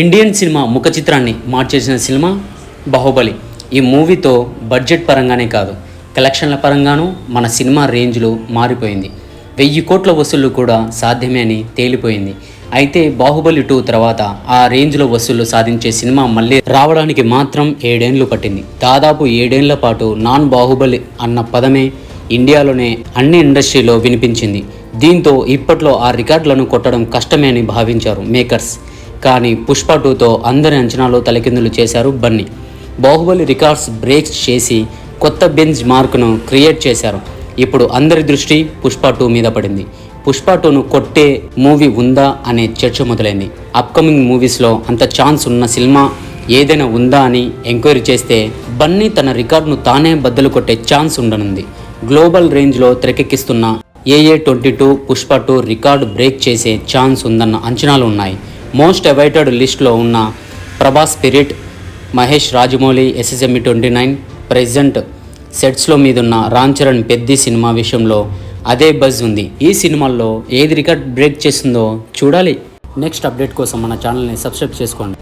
Indian cinema ముఖ చిత్రాన్ని మార్చేసిన cinema Baahubali. ఈ మూవీతో బడ్జెట్ పరంగానే కాదు, కలెక్షన్ల పరంగానూ మన సినిమా రేంజ్లో మారిపోయింది. 1000 కోట్ల వసూళ్లు కూడా సాధ్యమే అని తేలిపోయింది. అయితే బాహుబలి 2 తర్వాత ఆ రేంజ్లో వసూళ్లు సాధించే సినిమా మళ్ళీ రావడానికి మాత్రం 7 ఏళ్లు పట్టింది. దాదాపు 7 ఏళ్ల పాటు నాన్ బాహుబలి అన్న పదమే ఇండియాలోనే అన్ని ఇండస్ట్రీలో వినిపించింది. దీంతో ఇప్పట్లో ఆ రికార్డులను కొట్టడం కష్టమే అని భావించారు మేకర్స్. కానీ పుష్ప 2తో అందరి అంచనాలు తలకిందులు చేశారు బన్నీ. బాహుబలి రికార్డ్స్ బ్రేక్స్ చేసి కొత్త బెంచ్ మార్క్ను క్రియేట్ చేశారు. ఇప్పుడు అందరి దృష్టి పుష్ప 2 మీద పడింది. పుష్ప 2ను కొట్టే మూవీ ఉందా అనే చర్చ మొదలైంది. అప్కమింగ్ మూవీస్లో అంత ఛాన్స్ ఉన్న సినిమా ఏదైనా ఉందా అని ఎంక్వైరీ చేస్తే బన్నీ తన రికార్డును తానే బద్దలు కొట్టే ఛాన్స్ ఉండనుంది. గ్లోబల్ రేంజ్లో తెరకెక్కిస్తున్న AA22 పుష్ప 2 రికార్డు బ్రేక్ చేసే ఛాన్స్ ఉందన్న అంచనాలు ఉన్నాయి. మోస్ట్ అవైటెడ్ లిస్ట్లో ఉన్న Prabhas spirit, Mahesh Rajamouli SSME 29 present సెట్స్లో మీదున్న రామ్ చరణ్ పెద్ది సినిమా విషయంలో అదే బజ్ ఉంది. ఈ సినిమాల్లో ఏది రికార్డ్ బ్రేక్ చేస్తుందో చూడాలి. నెక్స్ట్ అప్డేట్ కోసం మన ఛానల్ని సబ్స్క్రైబ్ చేసుకోండి.